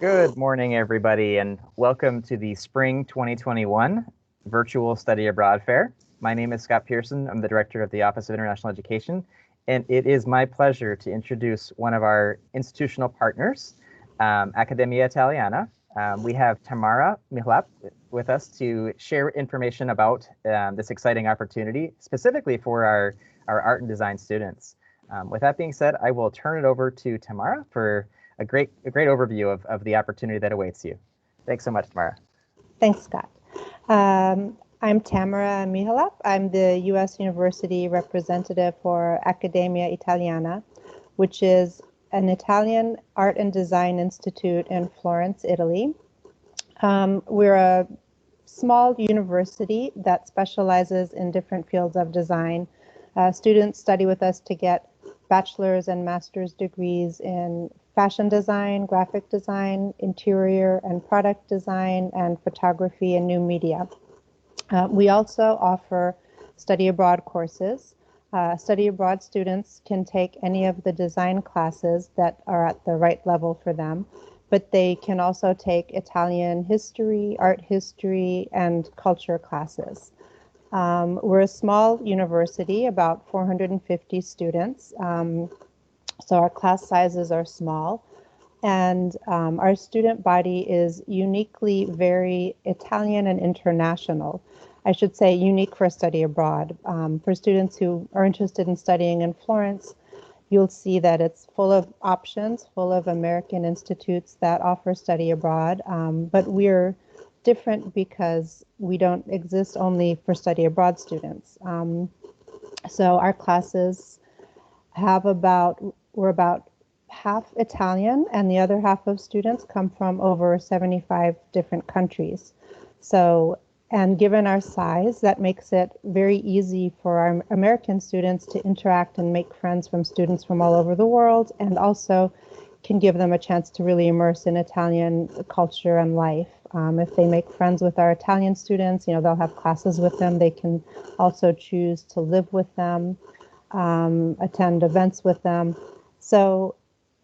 Good morning, everybody, and welcome to the Spring 2021 Virtual Study Abroad Fair. My name is Scott Pearson. I'm the Director of the Office of International Education, and it is my pleasure to introduce one of our institutional partners, Accademia Italiana. We have Tamara Mihlap with us to share information about this exciting opportunity, specifically for our art and design students. With that being said, I will turn it over to Tamara for a great overview of the opportunity that awaits you. Thanks so much, Tamara. Thanks, Scott. I'm Tamara Mihlap. I'm the U.S. University representative for Accademia Italiana, which is an Italian art and design institute in Florence, Italy. We're a small university that specializes in different fields of design. Students study with us to get bachelor's and master's degrees in fashion design, graphic design, interior and product design, and photography and new media. We also offer study abroad courses. Study abroad students can take any of the design classes that are at the right level for them, but they can also take Italian history, art history, and culture classes. We're a small university, about 450 students. So our class sizes are small, and our student body is uniquely very Italian and international. I should say unique for study abroad. For students who are interested in studying in Florence, you'll see that it's full of options, full of American institutes that offer study abroad, but we're different because we don't exist only for study abroad students. So our classes have we're about half Italian, and the other half of students come from over 75 different countries. So, and given our size, that makes it very easy for our American students to interact and make friends from students from all over the world, and also can give them a chance to really immerse in Italian culture and life. If they make friends with our Italian students, they'll have classes with them. They can also choose to live with them, attend events with them. So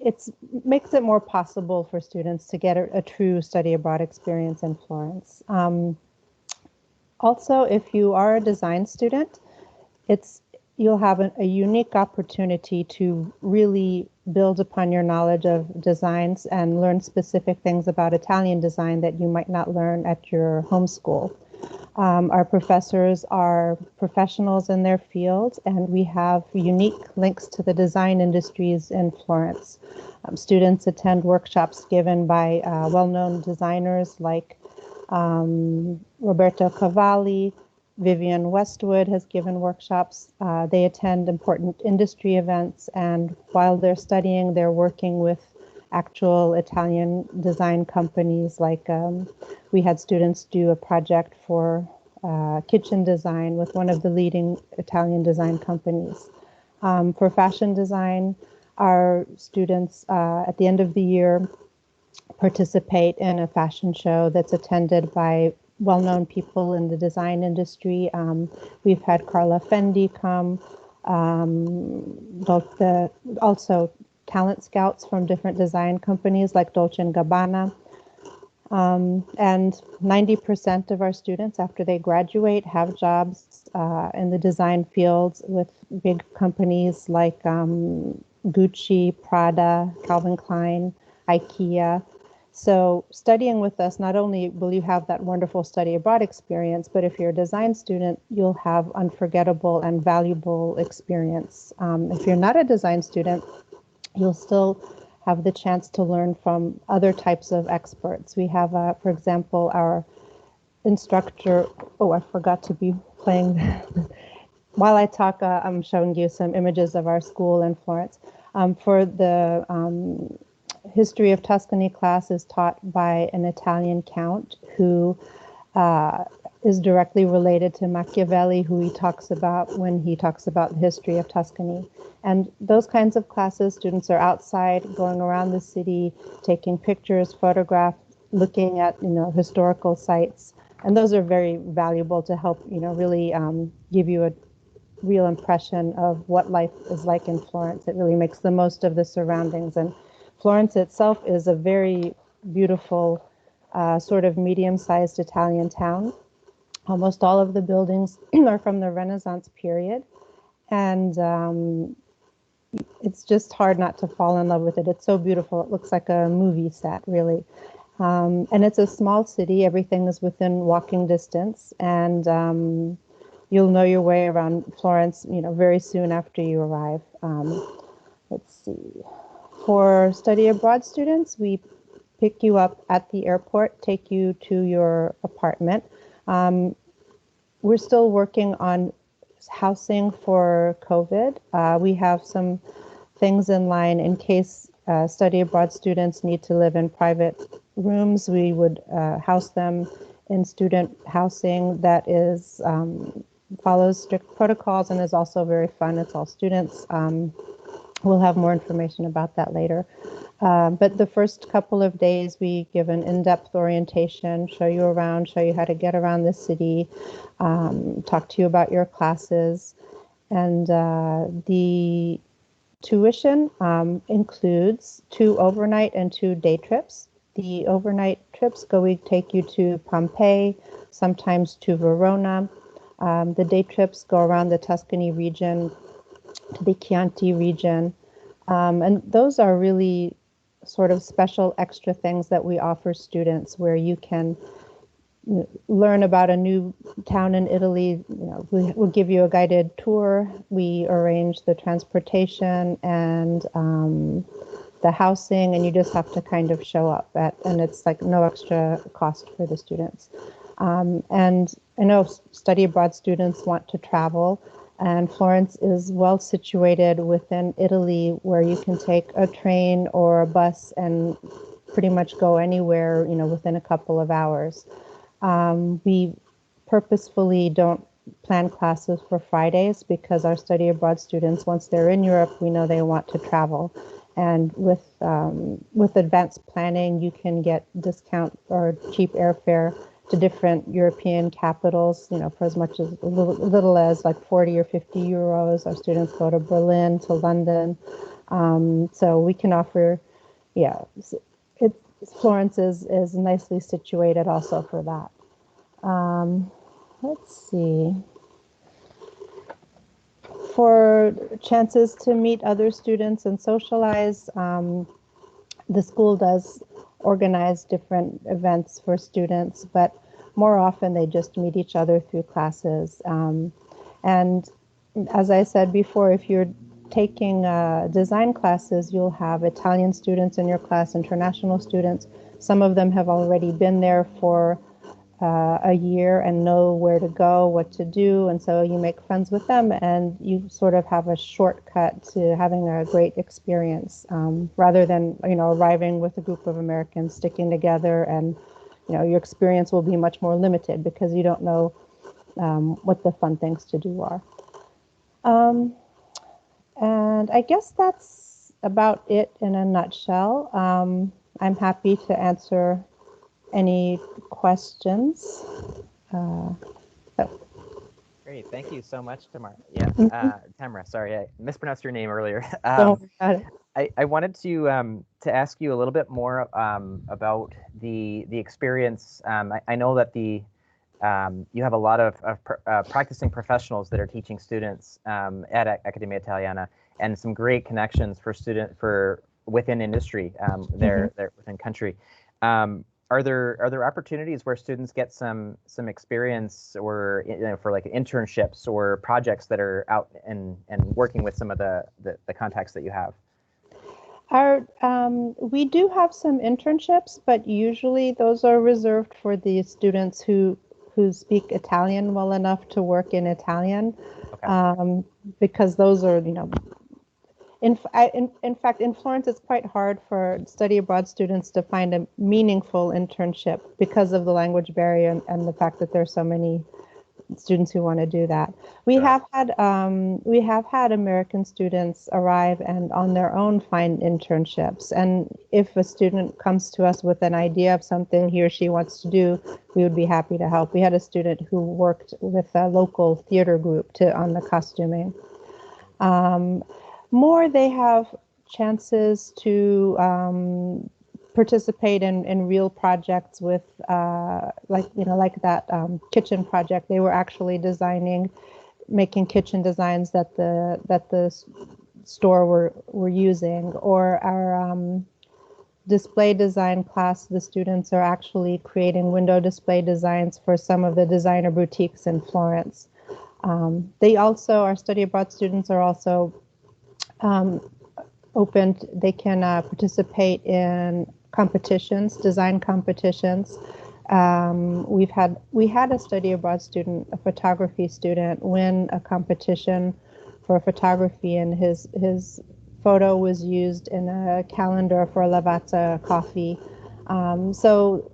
it makes it more possible for students to get a true study abroad experience in Florence. Also, if you are a design student, you'll have a unique opportunity to really build upon your knowledge of designs and learn specific things about Italian design that you might not learn at your home school. Our professors are professionals in their field, and we have unique links to the design industries in Florence. Students attend workshops given by well-known designers like Roberto Cavalli. Vivian Westwood has given workshops. They attend important industry events, and while they're studying, they're working with actual Italian design companies. Like we had students do a project for kitchen design with one of the leading Italian design companies. For fashion design, our students at the end of the year participate in a fashion show that's attended by well-known people in the design industry. We've had Carla Fendi come, also talent scouts from different design companies like Dolce & Gabbana. And 90% of our students, after they graduate, have jobs in the design fields with big companies like Gucci, Prada, Calvin Klein, IKEA. So studying with us, not only will you have that wonderful study abroad experience, but if you're a design student, you'll have unforgettable and valuable experience. If you're not a design student, you'll still have the chance to learn from other types of experts. We have, for example, our instructor. Oh, I forgot to be playing. While I talk, I'm showing you some images of our school in Florence. For the History of Tuscany class is taught by an Italian count who is directly related to Machiavelli, who he talks about when he talks about the history of Tuscany. And those kinds of classes, students are outside, going around the city, taking pictures, photographs, looking at historical sites. And those are very valuable to help really give you a real impression of what life is like in Florence. It really makes the most of the surroundings. And Florence itself is a very beautiful sort of medium-sized Italian town. Almost all of the buildings are from the Renaissance period, and it's just hard not to fall in love with it. It's so beautiful. It looks like a movie set, really. And it's a small city. Everything is within walking distance, and you'll know your way around Florence, very soon after you arrive. Let's see. For study abroad students, we pick you up at the airport, take you to your apartment. We're still working on housing for COVID. We have some things in line in case study abroad students need to live in private rooms. We would house them in student housing that is follows strict protocols and is also very fun. It's all students. We'll have more information about that later. But the first couple of days, we give an in-depth orientation, show you around, show you how to get around the city, talk to you about your classes. And the tuition includes 2 overnight and 2 day trips. The overnight trips take you to Pompeii, sometimes to Verona. The day trips go around the Tuscany region, to the Chianti region. And those are really sort of special extra things that we offer students where you can learn about a new town in Italy. We'll give you a guided tour. We arrange the transportation and the housing, and you just have to kind of show up and it's like no extra cost for the students. And I know study abroad students want to travel, and Florence is well situated within Italy where you can take a train or a bus and pretty much go anywhere, within a couple of hours. We purposefully don't plan classes for Fridays because our study abroad students, once they're in Europe, we know they want to travel. And with advanced planning, you can get discount or cheap airfare to different European capitals, for as much as little as like 40 or 50 euros. Our students go to Berlin, to London. So we can offer, Florence is nicely situated also for that. Let's see. For chances to meet other students and socialize, the school does organize different events for students, but more often they just meet each other through classes. And as I said before, if you're taking design classes, you'll have Italian students in your class, international students. Some of them have already been there for a year and know where to go, what to do, and so you make friends with them and you sort of have a shortcut to having a great experience, rather than arriving with a group of Americans sticking together, and your experience will be much more limited because you don't know what the fun things to do are. And I guess that's about it in a nutshell. I'm happy to answer any questions. Great, thank you so much, Tamara. Yeah, Tamara. Sorry, I mispronounced your name earlier. Don't worry about it. I wanted to ask you a little bit more about the experience. I know that you have a lot of practicing professionals that are teaching students at Accademia Italiana, and some great connections for within industry there within country. Are there opportunities where students get some experience, or for like internships or projects that are out and working with some of the contacts that you have? We do have some internships, but usually those are reserved for the students who speak Italian well enough to work in Italian. Okay. Because those are, in fact, in Florence, it's quite hard for study abroad students to find a meaningful internship because of the language barrier and the fact that there's so many students who want to do that. We have had American students arrive and on their own find internships. And if a student comes to us with an idea of something he or she wants to do, we would be happy to help. We had a student who worked with a local theater group on the costuming. More, they have chances to participate in real projects with like that kitchen project. They were actually making kitchen designs that the store were using. Or our display design class, the students are actually creating window display designs for some of the designer boutiques in Florence. Our study abroad students are also open. They can participate in competitions, design competitions. We had a study abroad student, a photography student, win a competition for photography, and his photo was used in a calendar for Lavazza coffee. So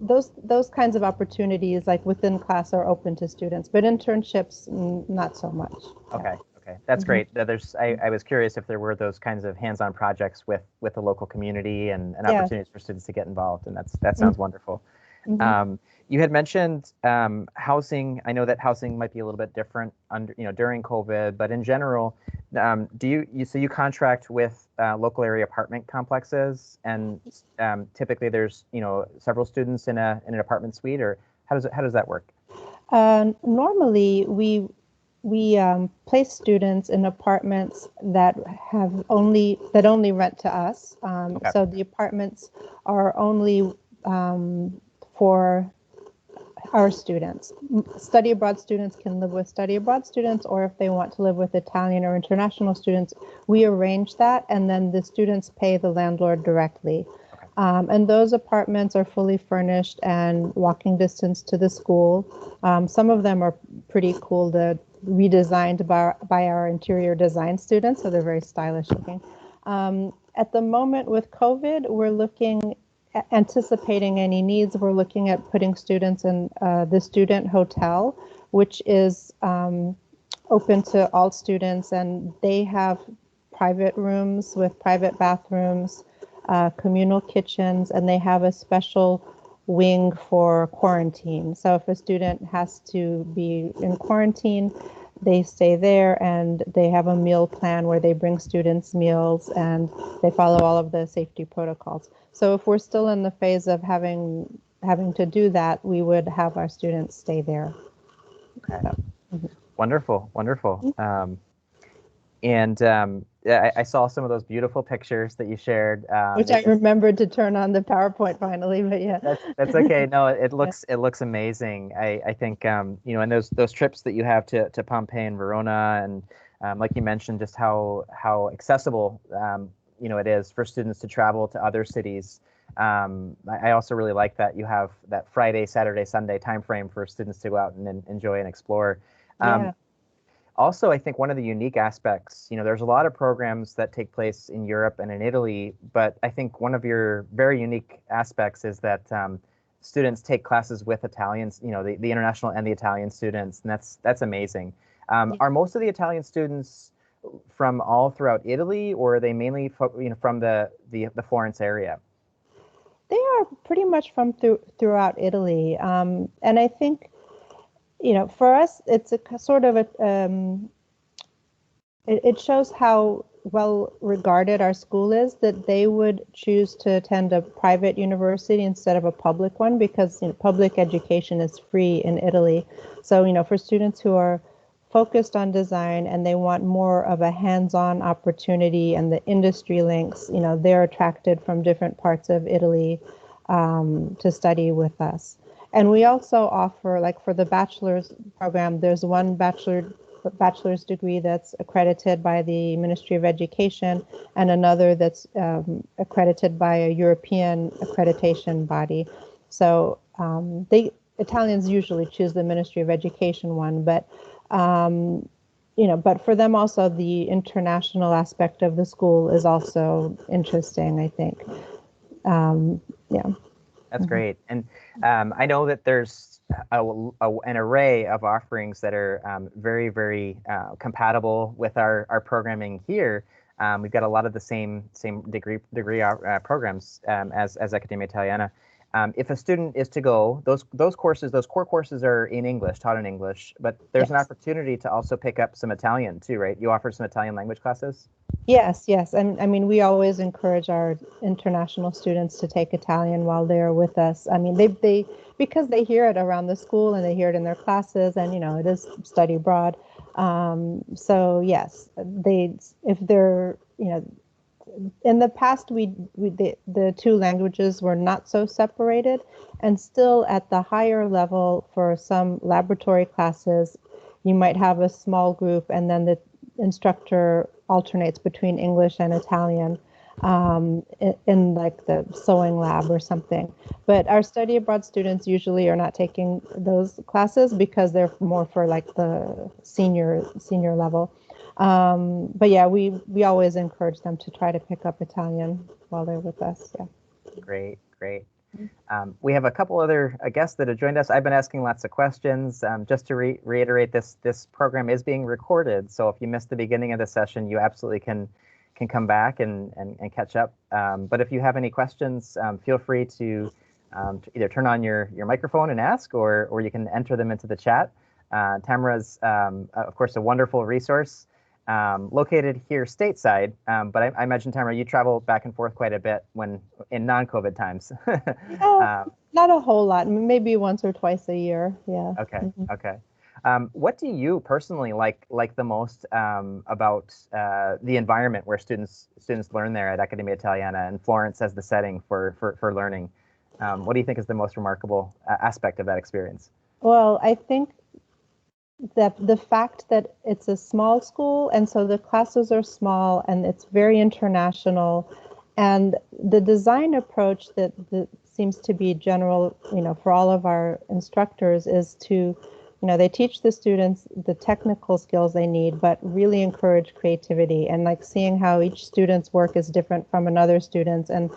those kinds of opportunities, like within class, are open to students, but internships, not so much. Okay. Okay, that's great. I was curious if there were those kinds of hands-on projects with the local community and opportunities for students to get involved, and that sounds wonderful. You had mentioned housing. I know that housing might be a little bit different during COVID, but in general, so you contract with local area apartment complexes, and typically there's several students in an apartment suite, or how does that work? Normally, we place students in apartments that only rent to us. Okay. So the apartments are only for our students. Study abroad students can live with study abroad students, or if they want to live with Italian or international students, we arrange that, and then the students pay the landlord directly. Okay. And those apartments are fully furnished and walking distance to the school. Some of them are pretty cool, redesigned by our interior design students, so they're very stylish looking. At the moment with COVID, we're anticipating any needs. We're looking at putting students in the student hotel, which is open to all students, and they have private rooms with private bathrooms, communal kitchens, and they have a special wing for quarantine. So if a student has to be in quarantine, they stay there, and they have a meal plan where they bring students meals and they follow all of the safety protocols. So if we're still in the phase of having to do that, we would have our students stay there. Okay. So, wonderful. I saw some of those beautiful pictures that you shared, which I remembered to turn on the PowerPoint finally, but yeah. That's okay. No, it looks amazing. I think and those trips that you have to Pompeii and Verona, and like you mentioned, just how accessible it is for students to travel to other cities. I also really like that you have that Friday, Saturday, Sunday time frame for students to go out and enjoy and explore. Yeah. Also, I think one of the unique aspects, there's a lot of programs that take place in Europe and in Italy, but I think one of your very unique aspects is that students take classes with Italians, the international and the Italian students, and that's amazing. Are most of the Italian students from all throughout Italy, or are they mainly from the Florence area? They are pretty much from throughout Italy, and I think, for us, it's a sort of it shows how well regarded our school is, that they would choose to attend a private university instead of a public one, because public education is free in Italy. So, for students who are focused on design and they want more of a hands-on opportunity and the industry links, they're attracted from different parts of Italy to study with us. And we also offer, like for the bachelor's program, there's one bachelor's degree that's accredited by the Ministry of Education, and another that's accredited by a European accreditation body. So Italians usually choose the Ministry of Education one, but but for them also the international aspect of the school is also interesting, I think. Yeah. That's great. And I know that there's an array of offerings that are very, very compatible with our programming here. We've got a lot of the same degree programs as Accademia Italiana. If a student is to go, those courses, those core courses are in English, taught in English, but there's an opportunity to also pick up some Italian too, right? You offer some Italian language classes? Yes. And I mean, we always encourage our international students to take Italian while they're with us. I mean, they because they hear it around the school and they hear it in their classes, and it is study abroad. So yes, if they're in the past, the two languages were not so separated, and still at the higher level for some laboratory classes, you might have a small group, and then the instructor alternates between English and Italian in like the sewing lab or something. But our study abroad students usually are not taking those classes because they're more for like the senior level. But yeah, we always encourage them to try to pick up Italian while they're with us. Yeah. Great. We have a couple other guests that have joined us. I've been asking lots of questions. Just to reiterate, this program is being recorded, so if you missed the beginning of the session, you absolutely can come back and catch up. But if you have any questions, feel free to either turn on your microphone and ask, or you can enter them into the chat. Tamara's, of course, a wonderful resource. Located here stateside, but I imagine, Tamara, you travel back and forth quite a bit when in non-COVID times. Not a whole lot, maybe once or twice a year. Yeah. Okay. What do you personally like the most about the environment where students learn there at Accademia Italiana and Florence as the setting for learning? What do you think is the most remarkable aspect of that experience? Well, I think that the fact that it's a small school, and so the classes are small and it's very international, and the design approach that seems to be general, for all of our instructors is to, they teach the students the technical skills they need, but really encourage creativity, and like seeing how each student's work is different from another student's, and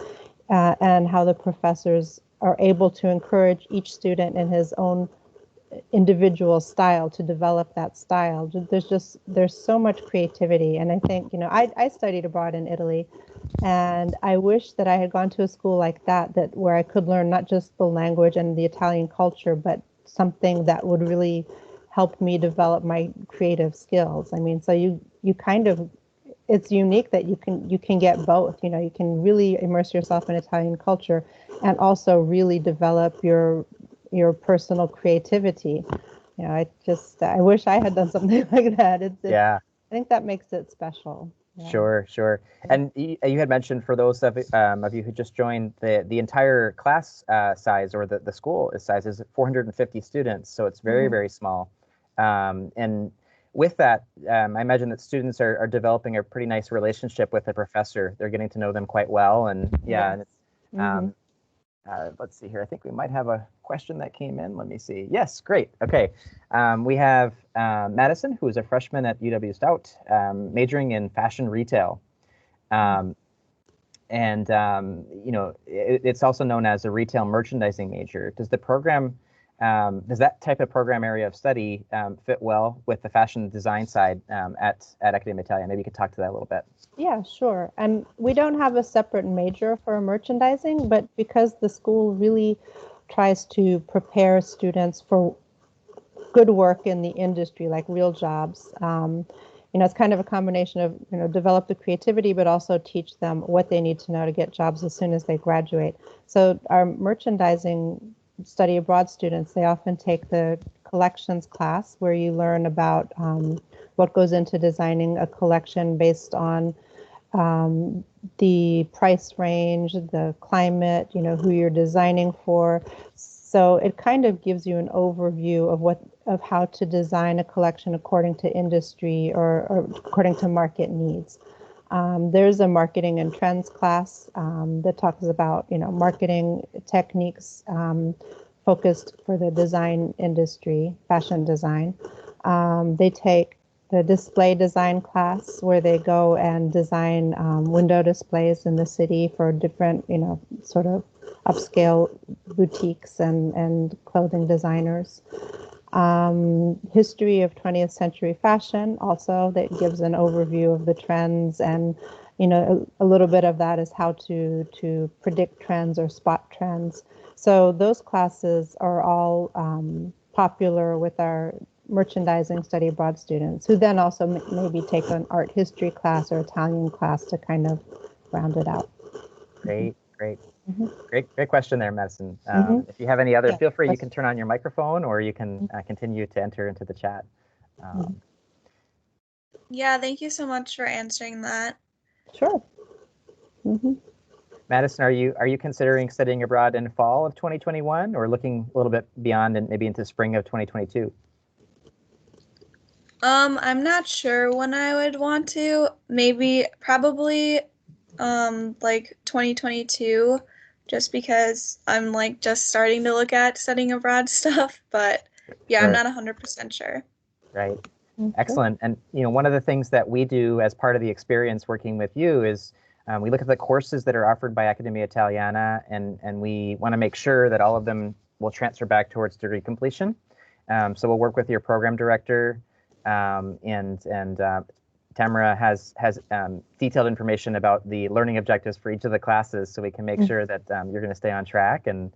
how the professors are able to encourage each student in his own individual style to develop that style. There's so much creativity. And I think, I studied abroad in Italy, and I wish that I had gone to a school like that where I could learn not just the language and the Italian culture, but something that would really help me develop my creative skills. I mean, so you kind of, it's unique that you can get both. You can really immerse yourself in Italian culture and also really develop your personal creativity. I wish I had done something like that. I think that makes it special. Yeah. Sure. And you had mentioned, for those of you who just joined, the entire class size, or the school size, is 450 students, so it's very, very small. And with that, I imagine that students are developing a pretty nice relationship with the professor. They're getting to know them quite well, and and it's, let's see here. I think we might have a question that came in. Let me see. Yes, great. Okay. We have Madison, who is a freshman at UW-Stout, majoring in fashion retail. It's also known as a retail merchandising major. Does that type of program area of study fit well with the fashion design side at Accademia Italia? Maybe you could talk to that a little bit. Yeah, sure. And we don't have a separate major for merchandising, but because the school really tries to prepare students for good work in the industry, like real jobs, it's kind of a combination of, develop the creativity, but also teach them what they need to know to get jobs as soon as they graduate. So our merchandising study abroad students, they often take the collections class, where you learn about what goes into designing a collection based on the price range, the climate, who you're designing for. So it kind of gives you an overview of how to design a collection according to industry or according to market needs. There's a marketing and trends class that talks about, marketing techniques focused for the design industry, fashion design. They take the display design class, where they go and design window displays in the city for different, sort of upscale boutiques and clothing designers. History of 20th century fashion, also, that gives an overview of the trends and a little bit of that is how to predict trends or spot trends. So those classes are all popular with our merchandising study abroad students, who then also maybe take an art history class or Italian class to kind of round it out. Great, great. Mm-hmm. Great question there, Madison. If you have any other, feel free, you can turn on your microphone or you can continue to enter into the chat. Yeah, thank you so much for answering that. Sure. Madison, are you considering studying abroad in fall of 2021 or looking a little bit beyond and maybe into spring of 2022? I'm not sure when I would want to. Probably like 2022, just because I'm like just starting to look at studying abroad stuff, but yeah, I'm not 100% sure. Right. Excellent. And one of the things that we do as part of the experience working with you is we look at the courses that are offered by Accademia Italiana, and we want to make sure that all of them will transfer back towards degree completion. So we'll work with your program director, and Tamara has detailed information about the learning objectives for each of the classes, so we can make sure that you're going to stay on track. And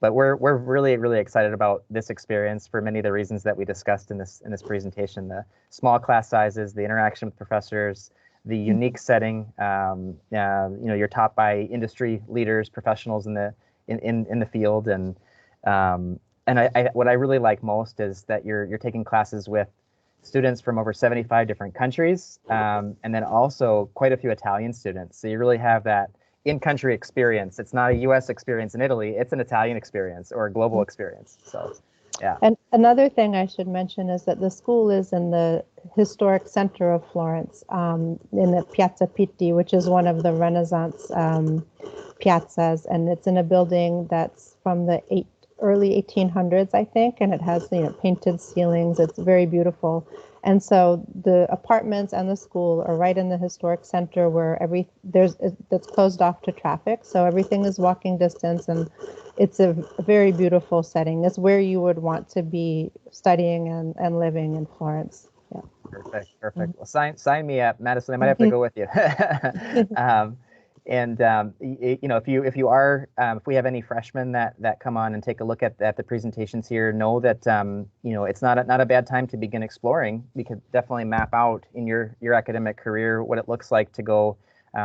but we're really excited about this experience for many of the reasons that we discussed in this presentation: the small class sizes, the interaction with professors, the unique setting. You're taught by industry leaders, professionals in the field, and what I really like most is that you're taking classes with students from over 75 different countries, and then also quite a few Italian students. So you really have that in-country experience. It's not a U.S. experience in Italy, it's an Italian experience or a global experience. So, yeah. And another thing I should mention is that the school is in the historic center of Florence, in the Piazza Pitti, which is one of the Renaissance piazzas, and it's in a building that's from the early 1800s, I think, and it has painted ceilings. It's very beautiful. And so the apartments and the school are right in the historic center where that's closed off to traffic. So everything is walking distance, and it's a very beautiful setting. It's where you would want to be studying and living in Florence. Yeah. Perfect. Well, sign me up, Madison. I might have to go with you. If we have any freshmen that come on and take a look at the presentations here, know that it's not a bad time to begin exploring. We could definitely map out in your academic career what it looks like to go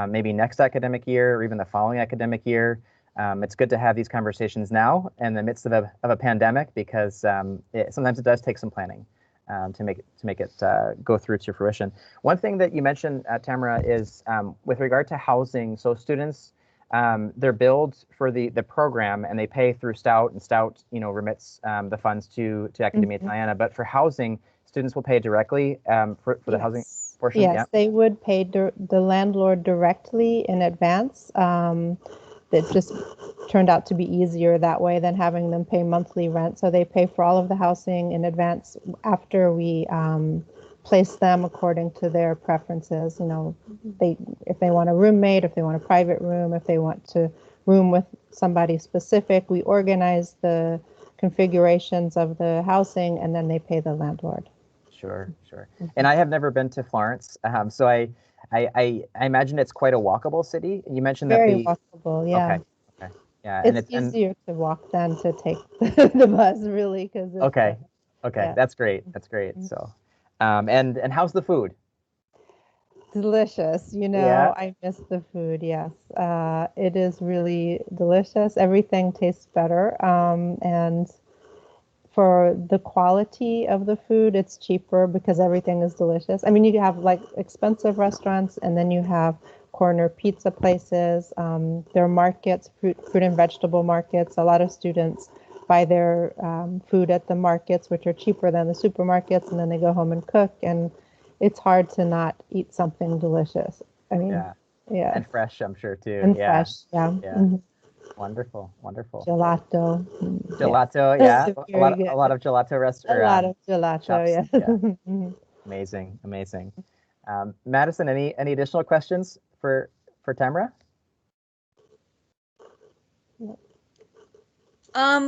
maybe next academic year or even the following academic year. It's good to have these conversations now in the midst of a pandemic, because sometimes it does take some planning to make it go through to fruition. One thing that you mentioned, Tamara, is with regard to housing. So students, they're billed for the program and they pay through Stout, and Stout remits the funds to Accademia Italiana. But for housing, students will pay directly for the housing portion. Yes, they would pay the landlord directly in advance. It just turned out to be easier that way than having them pay monthly rent. So they pay for all of the housing in advance after we place them according to their preferences. If they want a roommate, if they want a private room, if they want to room with somebody specific, we organize the configurations of the housing, and then they pay the landlord. Sure. And I have never been to Florence, so I imagine it's quite a walkable city. You mentioned very walkable, yeah. Okay. Yeah, it's easier to walk than to take the bus, really, because okay. Yeah. That's great. So, and how's the food? Delicious. Yeah. I miss the food. Yes, it is really delicious. Everything tastes better, and for the quality of the food, it's cheaper because everything is delicious. I mean, you have like expensive restaurants, and then you have corner pizza places. There are markets, fruit and vegetable markets. A lot of students buy their food at the markets, which are cheaper than the supermarkets, and then they go home and cook. And it's hard to not eat something delicious. I mean, yeah. And fresh, I'm sure, too. And fresh, yeah. Mm-hmm. Wonderful. Gelato. Yeah. A lot of gelato restaurants. A lot of gelato, yeah. Amazing. Madison, any additional questions for Tamara?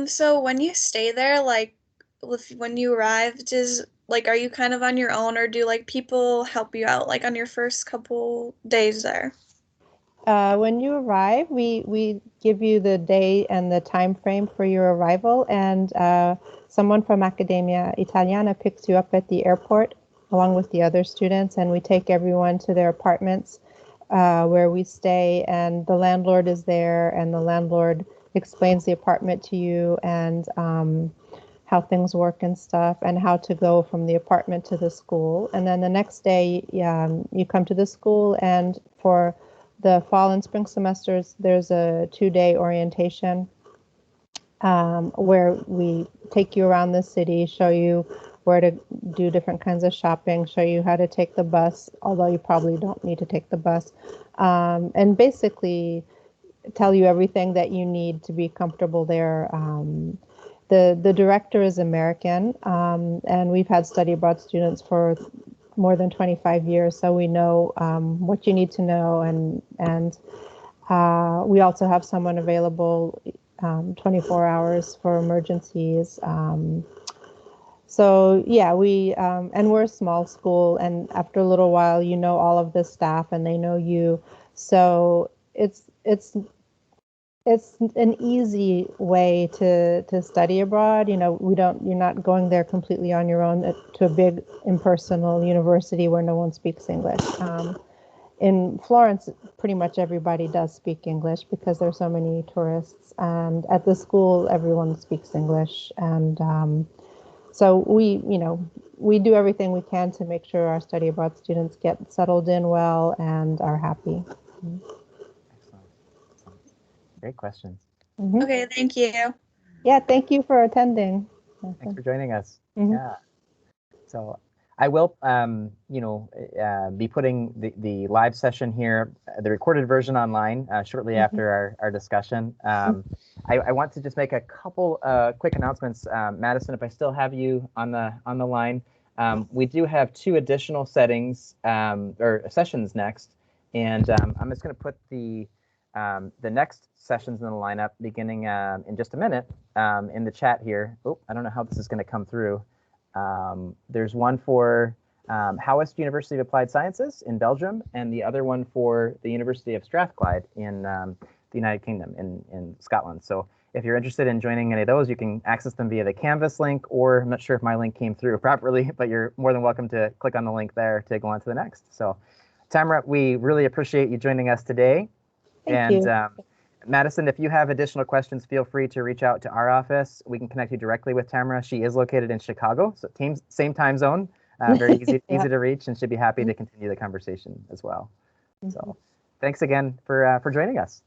So when you stay there, like, when you arrived, are you kind of on your own, or do like people help you out like on your first couple days there? When you arrive, we give you the day and the time frame for your arrival, and someone from Accademia Italiana picks you up at the airport along with the other students, and we take everyone to their apartments where we stay, and the landlord is there, and the landlord explains the apartment to you and how things work and stuff, and how to go from the apartment to the school. And then the next day, you come to the school, and for the fall and spring semesters, there's a 2-day orientation where we take you around the city, show you where to do different kinds of shopping, show you how to take the bus, although you probably don't need to take the bus, and basically tell you everything that you need to be comfortable there. The director is American, and we've had study abroad students for more than 25 years, so we know what you need to know, and we also have someone available 24 hours for emergencies. So yeah, and we're a small school, and after a little while, you know all of the staff, and they know you. So it's an easy way to study abroad. You know, you're not going there completely on your own to a big impersonal university where no one speaks English. In Florence, pretty much everybody does speak English because there's so many tourists, and at the school, everyone speaks English. And so we do everything we can to make sure our study abroad students get settled in well and are happy. Excellent. Great questions. Mm-hmm. Okay, thank you. Yeah, thank you for attending. Thanks for joining us. Mm-hmm. Yeah. So I will, be putting the live session here, the recorded version online shortly after our discussion. I want to just make a couple quick announcements. Madison, if I still have you on the line, we do have 2 additional settings or sessions next, and I'm just going to put the next sessions in the lineup beginning in just a minute in the chat here. Oh, I don't know how this is going to come through. There's one for Howest University of Applied Sciences in Belgium, and the other one for the University of Strathclyde in the United Kingdom, in Scotland. So if you're interested in joining any of those, you can access them via the Canvas link, or I'm not sure if my link came through properly, but you're more than welcome to click on the link there to go on to the next. So Tamara, we really appreciate you joining us today. Thank you. Madison, if you have additional questions, feel free to reach out to our office. We can connect you directly with Tamara. She is located in Chicago, so same time zone, very easy to reach, and she'd be happy to continue the conversation as well. So thanks again for joining us.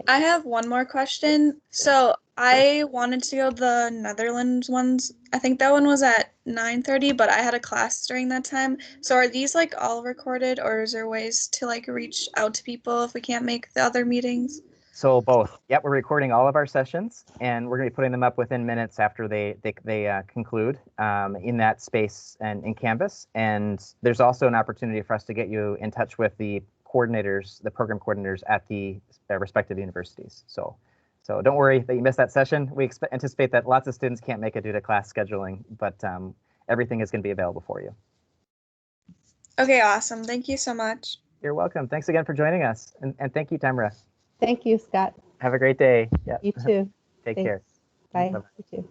I have one more question. So I wanted to go to the Netherlands ones. I think that one was at 9:30, but I had a class during that time. So are these like all recorded, or is there ways to like reach out to people if we can't make the other meetings? So both. Yep, we're recording all of our sessions, and we're going to be putting them up within minutes after they conclude in that space and in Canvas. And there's also an opportunity for us to get you in touch with the coordinators, the program coordinators at the respective universities. So don't worry that you missed that session. We anticipate that lots of students can't make it due to class scheduling, but everything is going to be available for you. Okay, awesome. Thank you so much. You're welcome. Thanks again for joining us. And thank you, Tamara. Thank you, Scott. Have a great day. Yeah. You too. Take Thanks. care. Bye. Bye-bye. You too.